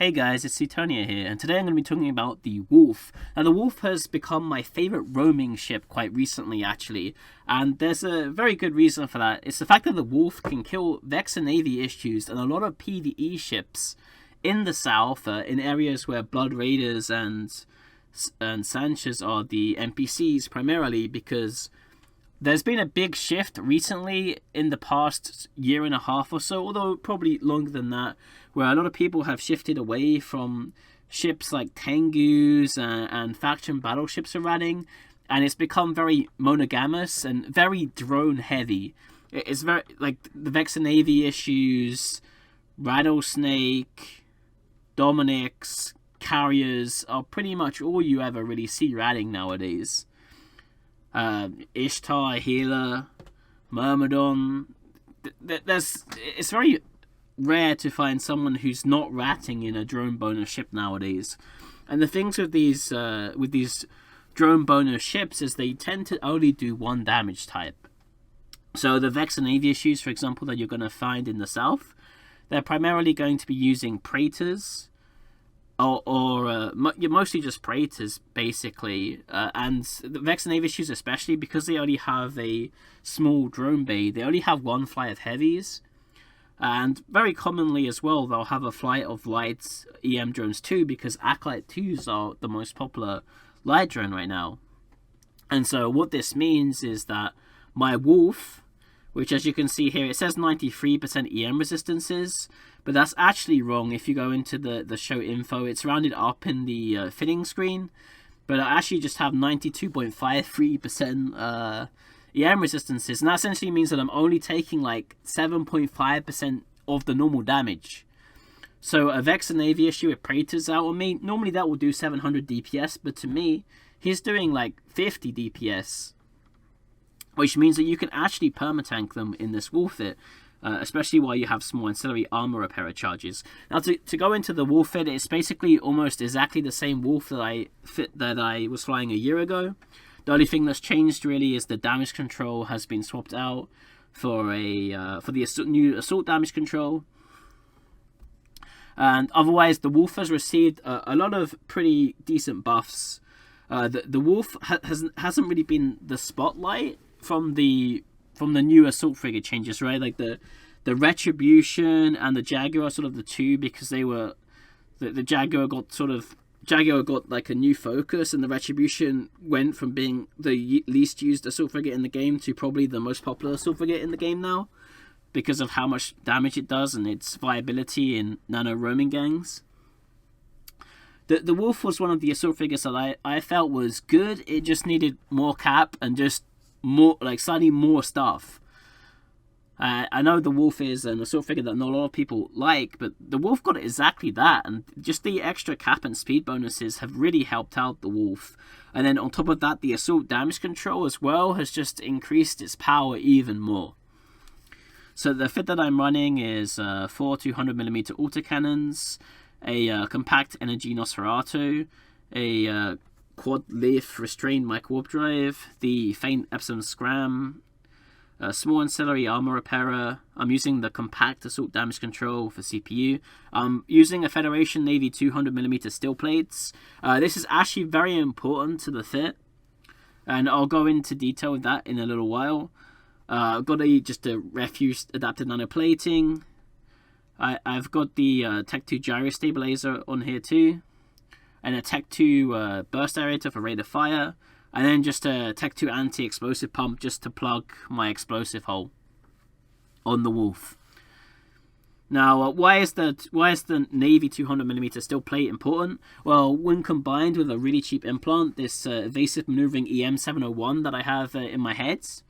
Hey guys, it's Suetonia here, and today I'm going to be talking about the Wolf. Now, the Wolf has become my favourite roaming ship quite recently, actually, and there's a very good reason for that. It's the fact that the Wolf can kill Vexor Navy issues and a lot of PvE ships in the south, in areas where Blood Raiders and Sanchez are the NPCs primarily, because there's been a big shift recently in the past year and a half or so, although probably longer than that, where a lot of people have shifted away from ships like Tengus and faction battleships are running, and it's become very monogamous and very drone heavy. It's very, like, the Vexor Navy issues, Rattlesnake, Dominic's, Carriers are pretty much all you ever really see ratting nowadays. Ishtar, Healer, Myrmidon. It's very rare to find someone who's not ratting in a drone bonus ship nowadays. And the things with these drone bonus ships is they tend to only do one damage type. So the Vexor Navy issues, for example, that you're going to find in the south, they're primarily going to be using Praetors, or mostly just Praetors, basically, and the Vexor Navy issues, especially because they only have a small drone bay, they only have one flight of heavies, and very commonly as well they'll have a flight of light EM drones too, because Acolyte 2s are the most popular light drone right now. And so what this means is that my Wolf, which, as you can see here, it says 93% EM resistances, but that's actually wrong. If you go into the show info, it's rounded up in the fitting screen, but I actually just have 92.53% EM resistances, and that essentially means that I'm only taking like 7.5% of the normal damage. So a Vexor Navy issue with Praetors out on me, normally that will do 700 DPS, but to me, he's doing like 50 DPS. Which means that you can actually permatank them in this Wolf fit, especially while you have small ancillary armor repair charges. Now, to go into the Wolf fit, it's basically almost exactly the same Wolf that I was flying a year ago. The only thing that's changed really is the damage control has been swapped out for the new assault damage control. And otherwise, the Wolf has received a lot of pretty decent buffs. The Wolf hasn't really been the spotlight from the new assault frigate changes, right? Like the Retribution and the Jaguar are sort of the two, because they were the Jaguar got like a new focus, and the Retribution went from being the least used assault frigate in the game to probably the most popular assault frigate in the game now, because of how much damage it does and its viability in nano roaming gangs. The Wolf was one of the assault frigates that I felt was good. It just needed more cap and just more, like, slightly more stuff. I know the Wolf is an assault frigate that not a lot of people like, but the Wolf got exactly that, and just the extra cap and speed bonuses have really helped out the Wolf. And then on top of that, the assault damage control as well has just increased its power even more. So the fit that I'm running is 4 200mm autocannons, a compact energy Nosferatu, a quad lift restrained Microwarpdrive, the faint Epsilon Scram, a small ancillary armor repairer. I'm using the compact assault damage control for CPU. I'm using a Federation Navy 200mm steel plates. This is actually very important to the fit, and I'll go into detail with that in a little while. I've got just a Refuge adapted nano plating. I've got the Tech 2 Gyrostabilizer on here too, and a Tech 2 burst aerator for rate of fire, and then just a Tech 2 anti-explosive pump just to plug my explosive hole on the Wolf. Now, why is the Navy 200mm steel plate important? Well, when combined with a really cheap implant, this evasive maneuvering EM701 that I have in my heads,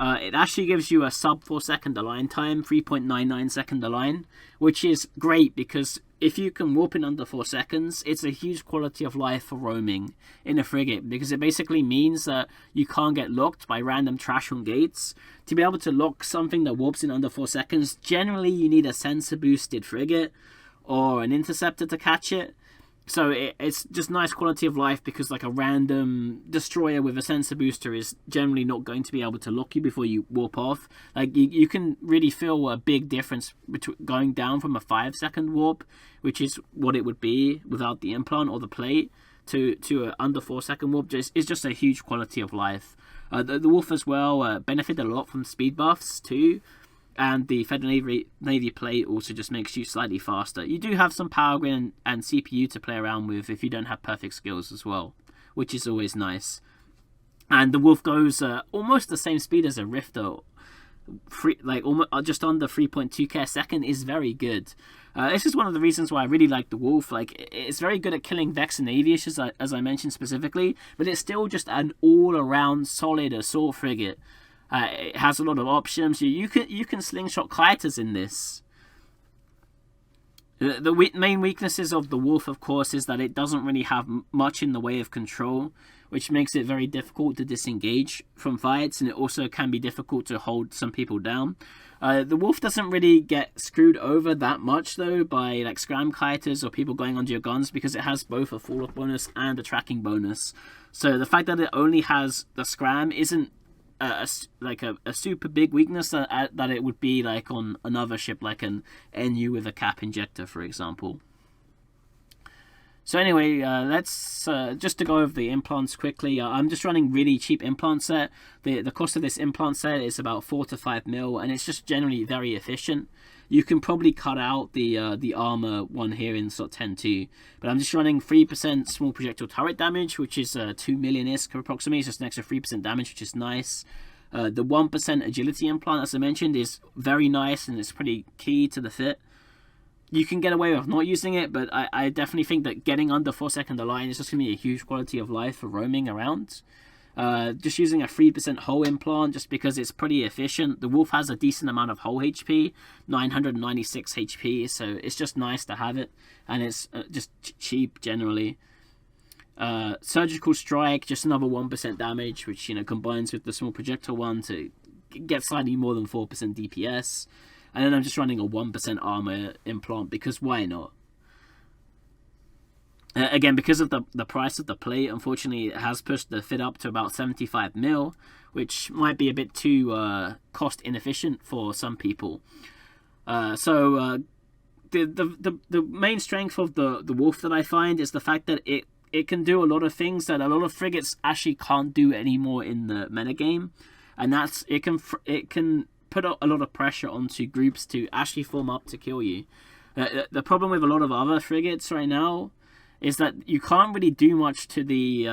it actually gives you a sub 4 second align time, 3.99 second align, which is great because if you can warp in under 4 seconds, it's a huge quality of life for roaming in a frigate, because it basically means that you can't get locked by random trash on gates. To be able to lock something that warps in under 4 seconds, generally you need a sensor boosted frigate or an interceptor to catch it, So it's just nice quality of life, because like a random destroyer with a sensor booster is generally not going to be able to lock you before you warp off. Like you can really feel a big difference between going down from a 5-second warp, which is what it would be without the implant or the plate, to a under 4-second warp. It's just a huge quality of life. The Wolf as well benefited a lot from speed buffs too. And the Federal Navy plate also just makes you slightly faster. You do have some power grid and CPU to play around with if you don't have perfect skills as well, which is always nice. And the Wolf goes almost the same speed as a Rifter. Almost just under 3.2k a second is very good. This is one of the reasons why I really like the Wolf. Like, it's very good at killing Vex and Navy issues, as I mentioned specifically, but it's still just an all-around solid assault frigate. It has a lot of options. You can slingshot kiters in this. The main weaknesses of the Wolf, of course, is that it doesn't really have much in the way of control, which makes it very difficult to disengage from fights, and it also can be difficult to hold some people down. The Wolf doesn't really get screwed over that much, though, by like scram kiters or people going onto your guns, because it has both a fall-off bonus and a tracking bonus. So the fact that it only has the scram isn't a super big weakness that it would be like on another ship, like an NU with a cap injector, for example. So anyway, let's just to go over the implants quickly. I'm just running really cheap implant set. The cost of this implant set is about 4 to 5 mil, and it's just generally very efficient. You can probably cut out the armor one here in slot 10-2, but I'm just running 3% small projectile turret damage, which is 2 million ISK approximately. It's just an extra 3% damage, which is nice. The 1% agility implant, as I mentioned, is very nice, and it's pretty key to the fit. You can get away with not using it, but I definitely think that getting under 4 second align is just going to be a huge quality of life for roaming around. Just using a 3% hull implant just because it's pretty efficient. The Wolf has a decent amount of hull HP, 996 HP, so it's just nice to have it, and it's just cheap generally. Surgical strike, just another 1% damage, which combines with the small projectile one to get slightly more than 4% DPS. And then I'm just running a 1% armor implant because why not? Again, because of the price of the plate, unfortunately, it has pushed the fit up to about 75 mil, which might be a bit too cost inefficient for some people. The main strength of the Wolf that I find is the fact that it can do a lot of things that a lot of frigates actually can't do anymore in the metagame, and that's it can put a lot of pressure onto groups to actually form up to kill you. The problem with a lot of other frigates right now is that you can't really do much to the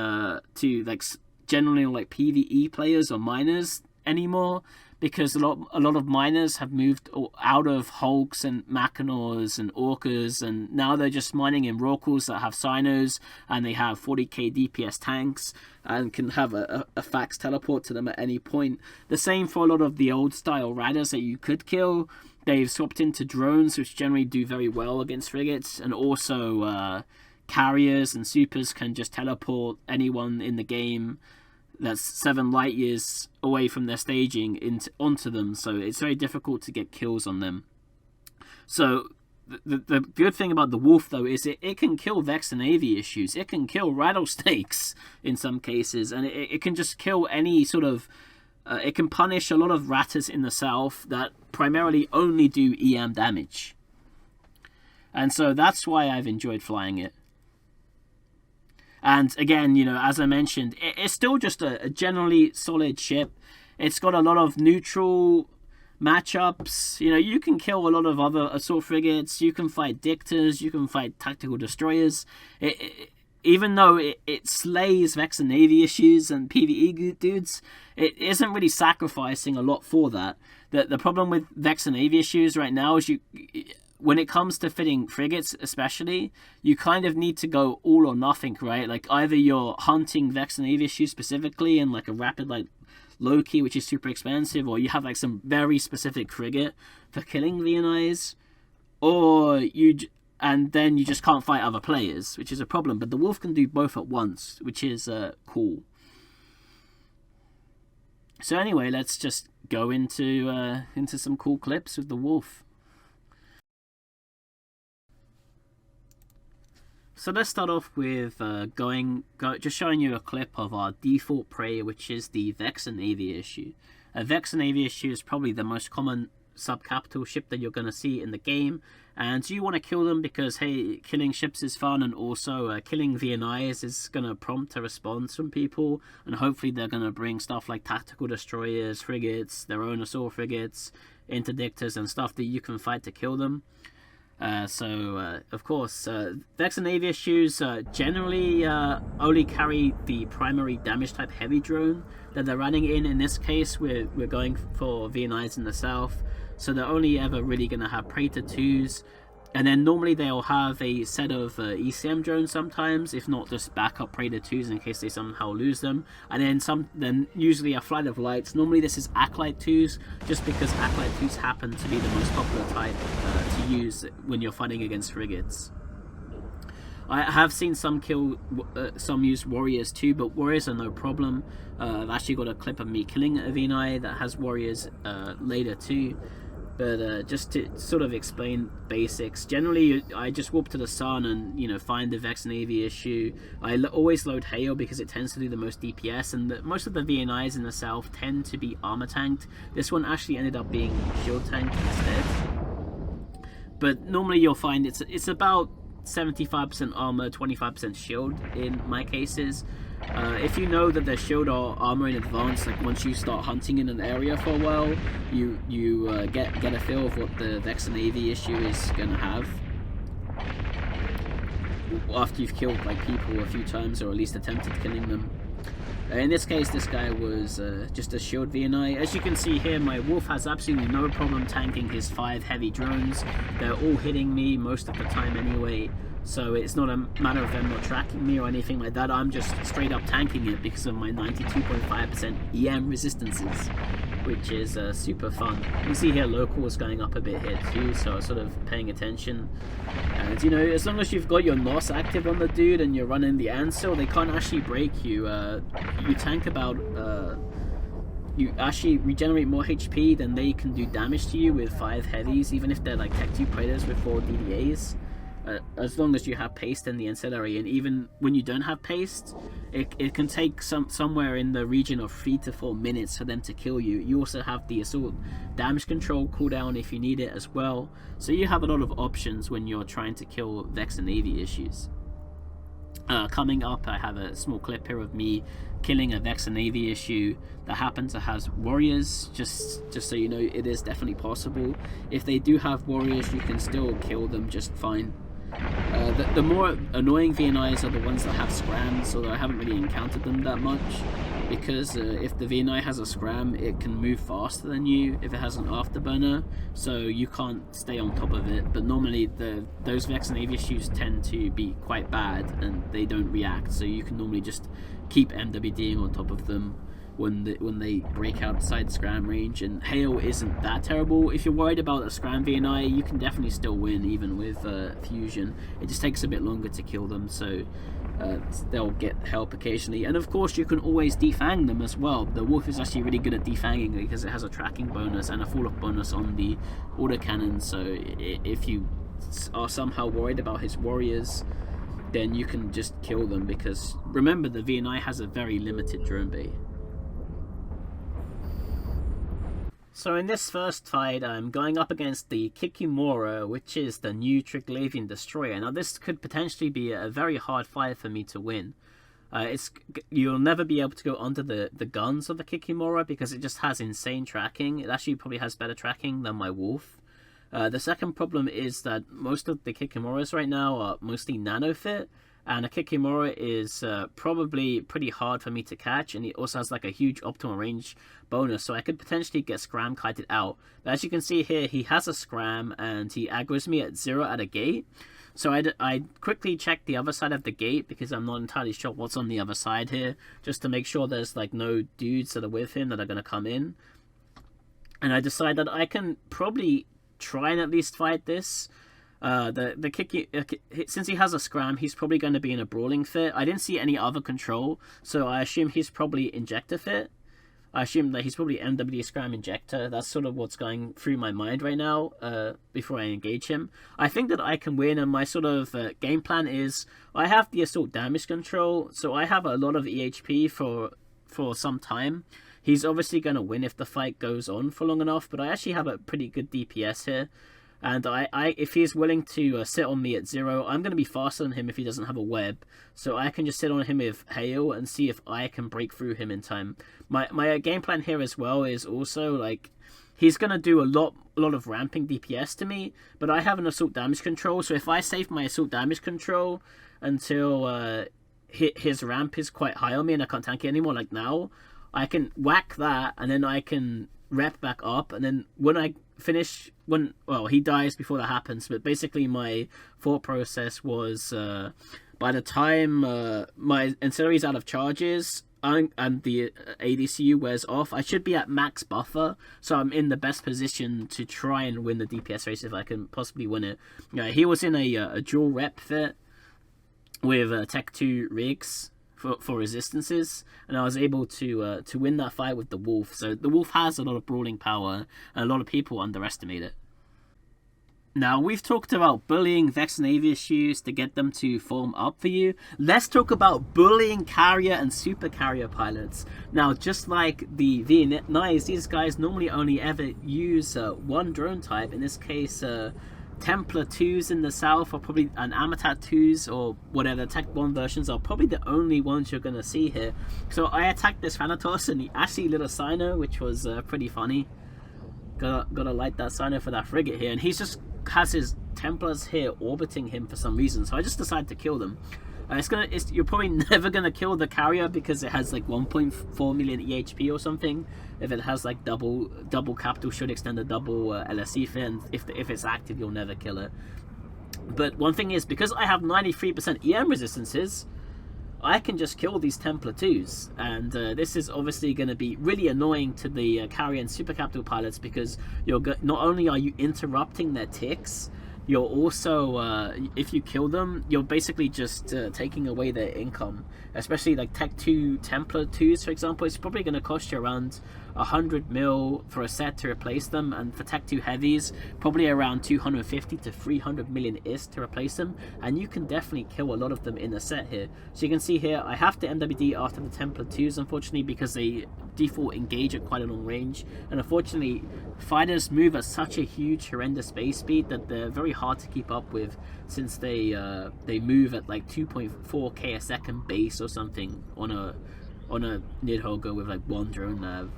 generally like PvE players or miners anymore, because a lot of miners have moved out of Hulks and Machinors and Orcas, and now they're just mining in Rorquals that have Sinos, and they have 40k DPS tanks and can have a fax teleport to them at any point. The same for a lot of the old style Rattles that you could kill. They've swapped into drones, which generally do very well against frigates, and also carriers and supers can just teleport anyone in the game that's 7 light years away from their staging onto them, so it's very difficult to get kills on them. So the good thing about the Wolf, though, is it can kill Vex and AV issues. It can kill rattlesnakes in some cases, and it can just kill any sort of... it can punish a lot of Rattles in the south that primarily only do EM damage. And so that's why I've enjoyed flying it. And again, as I mentioned, it's still just a generally solid ship. It's got a lot of neutral matchups. You can kill a lot of other assault frigates. You can fight dictators. You can fight tactical destroyers. Even though it slays Vex and Navy issues and PvE dudes, it isn't really sacrificing a lot for that. The problem with Vex and Navy issues right now is when it comes to fitting frigates especially, you kind of need to go all or nothing, right? Like, either you're hunting Vex and Navy issues specifically in like a rapid like Loki, which is super expensive, or you have like some very specific frigate for killing VNIs, and then you just can't fight other players, which is a problem. But the Wolf can do both at once, which is cool. So anyway, let's just go into some cool clips with the Wolf. So let's start off with just showing you a clip of our default prey, which is the Vexor Navy issue. A Vexor Navy issue is probably the most common sub-capital ship that you're going to see in the game, and you want to kill them because, hey, killing ships is fun, and also killing VNIs is going to prompt a response from people, and hopefully they're going to bring stuff like tactical destroyers, frigates, their own assault frigates, interdictors, and stuff that you can fight to kill them. Of course, Vexor Navy issues generally only carry the primary damage type heavy drone that they're running in. In this case, we're going for VNIs in the south, so they're only ever really going to have Praetor 2s, and then normally they'll have a set of ECM drones sometimes, if not just backup Praetor 2s in case they somehow lose them, and then usually a flight of lights. Normally this is Acolyte 2s, just because Acolyte 2s happen to be the most popular type to use when you're fighting against frigates. I have seen some use Warriors too, but Warriors are no problem. I've actually got a clip of me killing a VNI that has Warriors later too. But just to sort of explain basics, generally I just warp to the sun and find the Vexor Navy issue. I always load Hail because it tends to do the most DPS, and most of the VNIs in the south tend to be armor tanked. This one actually ended up being shield tanked instead. But normally you'll find it's about 75% armor, 25% shield in my cases. If you know that there's shield or armor in advance, like once you start hunting in an area for a while, you get a feel of what the Vexor Navy issue is gonna have after you've killed like people a few times, or at least attempted killing them. In this case, this guy was just a shield VNI. As you can see here, my wolf has absolutely no problem tanking his 5 heavy drones. They're all hitting me most of the time anyway, so it's not a matter of them not tracking me or anything like that. I'm just straight up tanking it because of my 92.5% EM resistances, which is super fun. You see here local is going up a bit here too, so I'm sort of paying attention. And as long as you've got your NOS active on the dude and you're running the Ancillary, they can't actually break you. You tank about you actually regenerate more HP than they can do damage to you with 5 heavies, even if they're like Tech 2 Predators with 4 DDAs. As long as you have paste in the Ancillary, and even when you don't have paste, it can take somewhere in the region of 3 to 4 minutes for them to kill you. You also have the assault damage control cooldown if you need it as well, so you have a lot of options when you're trying to kill Vexor Navy issues. Coming up, I have a small clip here of me killing a Vexor Navy issue that happens to have Warriors, just so you know it is definitely possible. If they do have Warriors, you can still kill them just fine. The more annoying VNIs are the ones that have scrams, although I haven't really encountered them that much, because if the VNI has a scram, it can move faster than you if it has an afterburner, so you can't stay on top of it. But normally those Vexor Navy issues tend to be quite bad and they don't react, so you can normally just keep MWDing on top of them when they break outside scram range. And Hail isn't that terrible. If you're worried about a scram VNI, you can definitely still win even with fusion. It just takes a bit longer to kill them, so they'll get help occasionally. And of course you can always defang them as well. The wolf is actually really good at defanging because it has a tracking bonus and a fall off bonus on the AutoCannon, so if you are somehow worried about his warriors, then you can just kill them, because remember, the VNI has a very limited drone bay. So in this first fight, I'm going up against the Kirinmoras, which is the new Triglavian destroyer. Now this could potentially be a very hard fight for me to win. You'll never be able to go under the guns of the Kirinmoras because it just has insane tracking. It actually probably has better tracking than my wolf. The second problem is that most of the Kirinmoras right now are mostly nano fit, and a Kirimora is probably pretty hard for me to catch, and it also has like a huge optimal range bonus, so I could potentially get scram kited out. But as you can see here, he has a scram and he aggroes me at 0 at a gate. So I quickly check the other side of the gate because I'm not entirely sure what's on the other side here, just to make sure there's like no dudes that are with him that are going to come in. And I decide that I can probably try and at least fight this. Since he has a scram, he's probably going to be in a brawling fit. I didn't see any other control, so I assume he's probably injector fit. I assume that he's probably MWD Scram Injector. That's sort of what's going through my mind right now before I engage him. I think that I can win, and my sort of game plan is I have the assault damage control, so I have a lot of EHP for some time. He's obviously going to win if the fight goes on for long enough, but I actually have a pretty good DPS here. And if he's willing to sit on me at 0, I'm going to be faster than him if he doesn't have a web. So I can just sit on him with Hail and see if I can break through him in time. My game plan here as well is also, like, he's going to do a lot of ramping DPS to me, but I have an assault damage control. So if I save my assault damage control until his ramp is quite high on me and I can't tank it anymore, like now, I can whack that and then I can rep back up, and then when I finish, well, he dies before that happens, but basically my thought process was by the time my Ancillary's out of charges and the ADCU wears off, I should be at max buffer, so I'm in the best position to try and win the DPS race if I can possibly win it. He was in a dual rep fit with Tech 2 rigs for resistances, and I was able to win that fight with the Wolf. So the Wolf has a lot of brawling power, and a lot of people underestimate it. Now, we've talked about bullying Vex and EFFA to get them to form up for you. Let's talk about bullying carrier and super carrier pilots. Now, just like the VNIs, these guys normally only ever use one drone type. In this case, Templar 2s in the south are probably, and Amitat 2s or whatever, Tech 1 versions are probably the only ones you're going to see here. So I attacked this Thanatos and he actually lit a Sino, which was pretty funny. Gotta light that Sino for that frigate here, and he's just has his Templars here orbiting him for some reason, so I just decided to kill them. You're probably never gonna kill the carrier because it has like 1.4 million EHP or something. If it has like double capital should extend a double LSE fin, if it's active, you'll never kill it. But one thing is, because I have 93% EM resistances, I can just kill these Templar 2s, and this is obviously going to be really annoying to the carrier and super capital pilots, because not only are you interrupting their ticks, you're also, if you kill them, you're basically just taking away their income. Especially like Tech 2 Templar 2s, for example, it's probably going to cost you around 100 mil for a set to replace them, and for Tech 2 heavies, probably around 250 to 300 million is to replace them, and you can definitely kill a lot of them in a set here. So you can see here, I have to MWD after the Templar 2s, unfortunately, because they default engage at quite a long range, and unfortunately, fighters move at such a huge, horrendous base speed that they're very hard to keep up with, since they move at like 2.4k a second base or something on a Nidhogger with like one drone nav,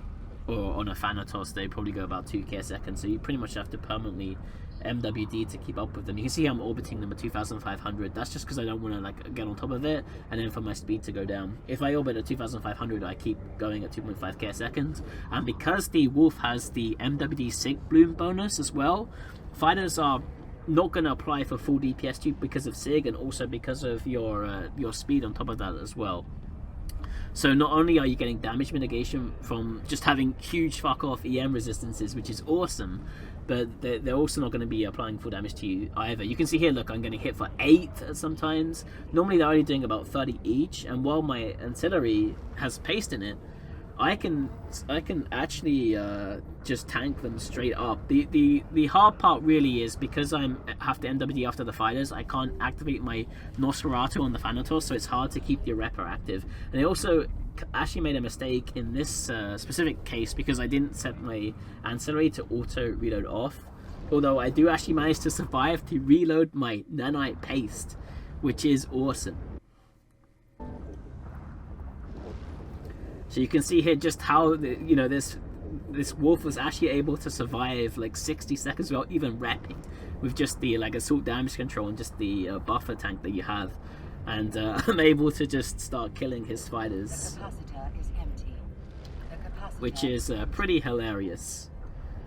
or on a Thanatos they probably go about 2k a second, so you pretty much have to permanently MWD to keep up with them. You can see I'm orbiting them at 2,500. That's just because I don't want to like get on top of it and then for my speed to go down. If I orbit at 2,500, I keep going at 2.5k a second, and because the Wolf has the MWD Sig Bloom bonus as well, fighters are not going to apply for full DPS too because of Sig, and also because of your speed on top of that as well. So not only are you getting damage mitigation from just having huge fuck off EM resistances, which is awesome, but they're also not going to be applying full damage to you either. You can see here, look, I'm getting hit for 8 sometimes. Normally they're only doing about 30 each, and while my Ancillary has paste in it, I can actually just tank them straight up. The hard part really is because I have to MWD after the fighters, I can't activate my Nosferatu on the Thanatos, so it's hard to keep the Repper active. And I also actually made a mistake in this specific case because I didn't set my Ancillary to auto reload off. Although I do actually manage to survive to reload my Nanite paste, which is awesome. So you can see here just how this Wolf was actually able to survive like 60 seconds without even repping, with just the like assault damage control and just the buffer tank that you have, and I'm able to just start killing his fighters, which is pretty hilarious.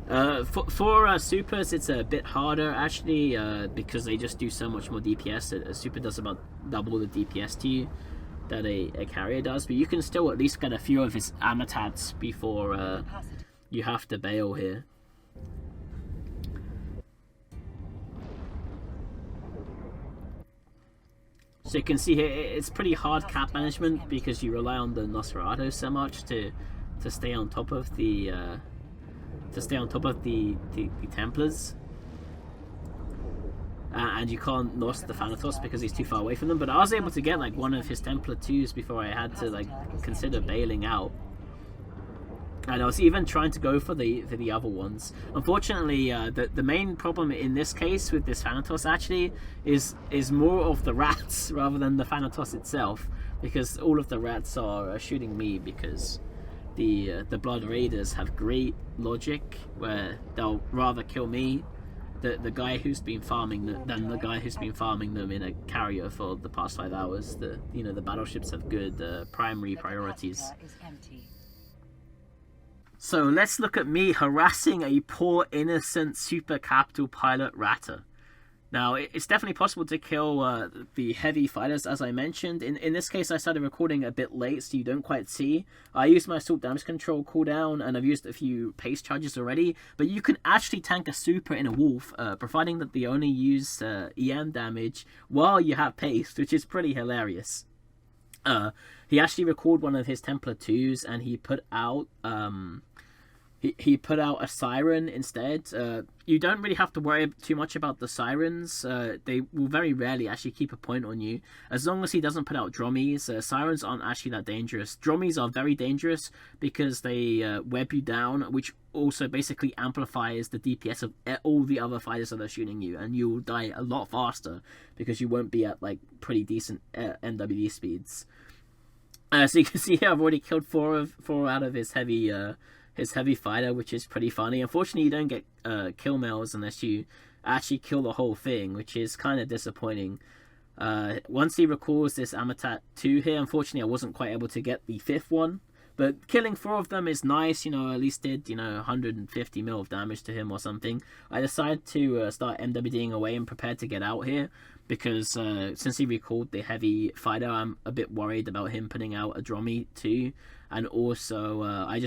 For supers, it's a bit harder actually, because they just do so much more DPS. A super does about double the DPS to you that a carrier does, but you can still at least get a few of his Amitats before you have to bail here. So you can see here, it's pretty hard cap management because you rely on the Nosferatu so much to stay on top of the Templars. And you can't Nos the Thanatos because he's too far away from them. But I was able to get like one of his Templar 2s before I had to like consider bailing out. And I was even trying to go for the other ones. Unfortunately, the main problem in this case with this Thanatos actually is more of the rats rather than the Thanatos itself, because all of the rats are shooting me because the Blood Raiders have great logic where they'll rather kill me, the guy who's been farming them, than the guy who's been farming them in a carrier for the past 5 hours. The battleships have good primary priorities. So let's look at me harassing a poor innocent super capital pilot Ratter. Now, it's definitely possible to kill the heavy fighters, as I mentioned. In this case, I started recording a bit late, so you don't quite see. I used my assault damage control cooldown, and I've used a few pace charges already. But you can actually tank a super in a wolf, providing that they only use EM damage while you have pace, which is pretty hilarious. He actually recalled one of his Templar 2s, and he put out... He put out a siren instead. You don't really have to worry too much about the sirens. They will very rarely actually keep a point on you. As long as he doesn't put out drommies, sirens aren't actually that dangerous. Drommies are very dangerous because they web you down, which also basically amplifies the DPS of all the other fighters that are shooting you, and you'll die a lot faster because you won't be at like pretty decent NWD speeds. So you can see here I've already killed four out of his heavy fighter, which is pretty funny. Unfortunately, you don't get kill mails unless you actually kill the whole thing, which is kind of disappointing. Once he recalls this Amatat 2 here, unfortunately I wasn't quite able to get the 5th one, but killing 4 of them is nice. At least did 150 mil of damage to him or something. I decided to start MWDing away and prepared to get out here, because since he recalled the heavy fighter, I'm a bit worried about him putting out a Drommy too. And also, I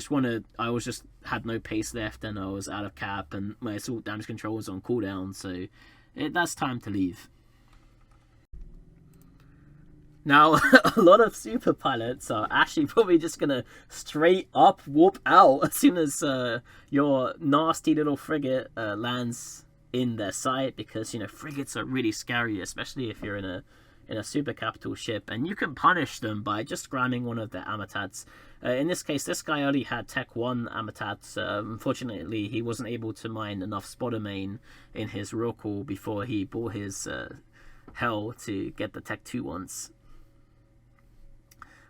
had no pace left, and I was out of cap, and my assault damage control was on cooldown, so that's time to leave. Now, a lot of super pilots are actually probably just gonna straight up warp out as soon as your nasty little frigate lands in their sight, because frigates are really scary, especially if you're in a super capital ship, and you can punish them by just gramming one of their Amatats. In this case, this guy only had Tech 1 Amatats. Unfortunately, he wasn't able to mine enough spotter main in his Rockall before he bought his Hell to get the Tech 2 ones.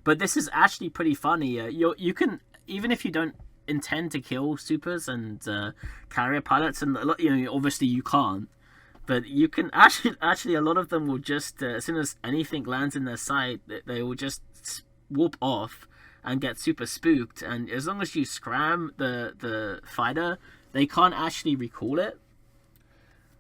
But this is actually pretty funny. You can, even if you don't intend to kill supers and carrier pilots, and obviously you can't, but you can actually a lot of them will just as soon as anything lands in their sight, they will just warp off and get super spooked. And as long as you scram the fighter, they can't actually recall it.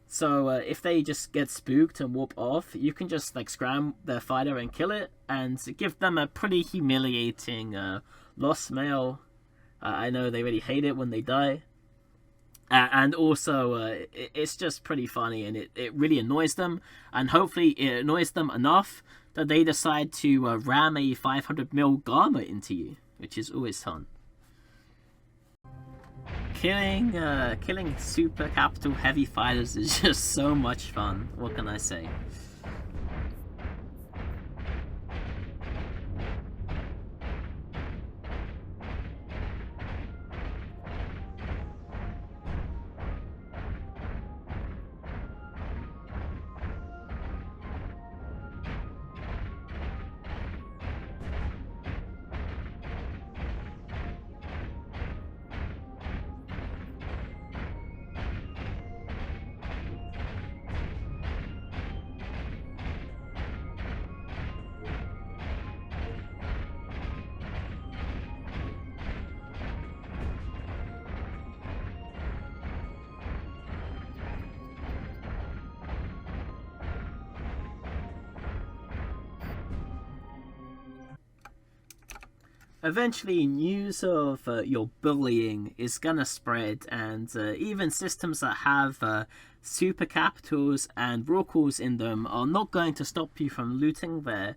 So if they just get spooked and warp off, you can just scram their fighter and kill it, and give them a pretty humiliating lost mail. I know they really hate it when they die. And also, it's just pretty funny, and it really annoys them. And hopefully it annoys them enough that they decide to ram a 500 mil Gamma into you, which is always fun. Killing super capital heavy fighters is just so much fun. What can I say? Eventually, news of your bullying is gonna spread, and even systems that have super capitals and Rockalls in them are not going to stop you from looting their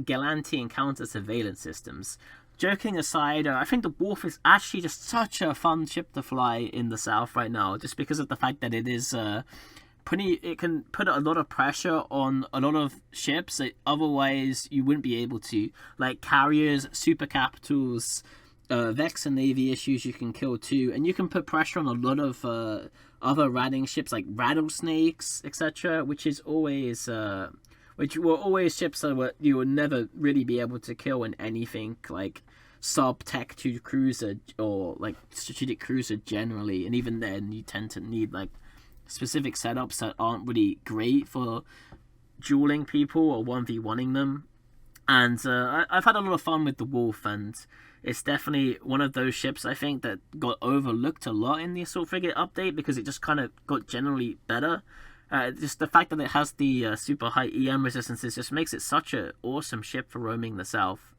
Galanti and counter surveillance systems. joking aside, I think the Wolf is actually just such a fun ship to fly in the south right now, just because of the fact that it is it can put a lot of pressure on a lot of ships that otherwise you wouldn't be able to, like carriers, super capitals, Vex and Navy issues you can kill too, and you can put pressure on a lot of other ratting ships like rattlesnakes, etc., which is always which were always ships that you would never really be able to kill in anything like sub-tech 2 cruiser or like strategic cruiser generally, and even then you tend to need like specific setups that aren't really great for dueling people or 1v1ing them. And I've had a lot of fun with the Wolf, and it's definitely one of those ships I think that got overlooked a lot in the Assault Frigate update because it just kind of got generally better. Just the fact that it has the super high EM resistances just makes it such an awesome ship for roaming the south.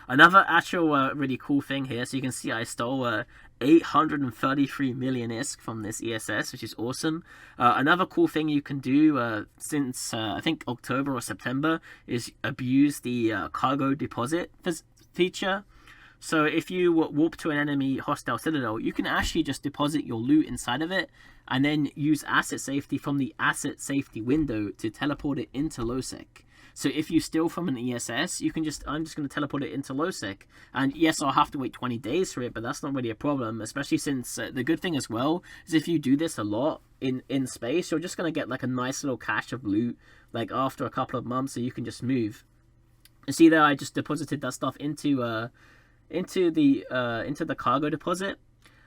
Another actual really cool thing here, so you can see I stole 833 million ISK from this ESS, which is awesome. Another cool thing you can do since I think October or September is abuse the cargo deposit feature. So if you warp to an enemy hostile citadel, you can actually just deposit your loot inside of it and then use asset safety from the asset safety window to teleport it into lowsec. So if you steal from an ESS, you can I'm just going to teleport it into lowsec. And yes, I'll have to wait 20 days for it, but that's not really a problem, especially since the good thing as well is if you do this a lot in space, you're just going to get like a nice little cache of loot like after a couple of months, so you can just move. You see there, I just deposited that stuff into the cargo deposit,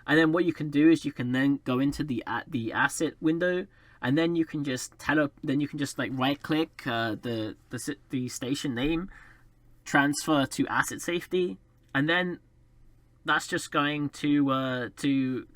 and then what you can do is you can then go into the asset window. And then you can just like right click the station name, transfer to asset safety, and then that's just going to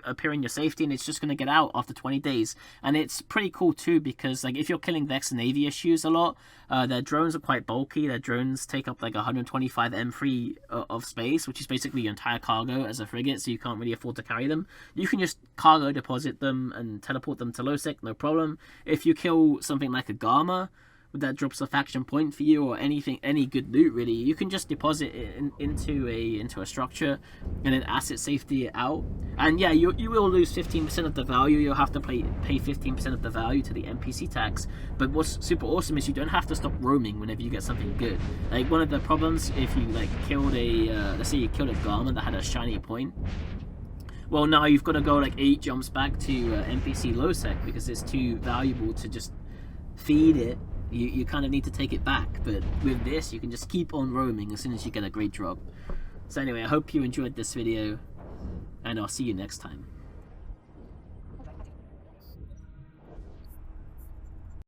appear in your safety, and it's just going to get out after 20 days. And it's pretty cool too, because like if you're killing Vex and Navy issues a lot, their drones are quite bulky. Their drones take up like 125 M3 of space, which is basically your entire cargo as a frigate, so you can't really afford to carry them. You can just cargo deposit them and teleport them to lowsec, no problem. If you kill something like a Gamma that drops a faction point for you, or any good loot really, you can just deposit it into a structure and then asset safety it out. And yeah, you will lose 15% of the value. You'll have to pay 15% of the value to the NPC tax. But what's super awesome is you don't have to stop roaming whenever you get something good. Like one of the problems if you like killed let's say you killed a Garment that had a shiny point, well now you've got to go like 8 jumps back to NPC lowsec because it's too valuable to just feed it. You kind of need to take it back, but with this you can just keep on roaming as soon as you get a great drop. So anyway, I hope you enjoyed this video, and I'll see you next time.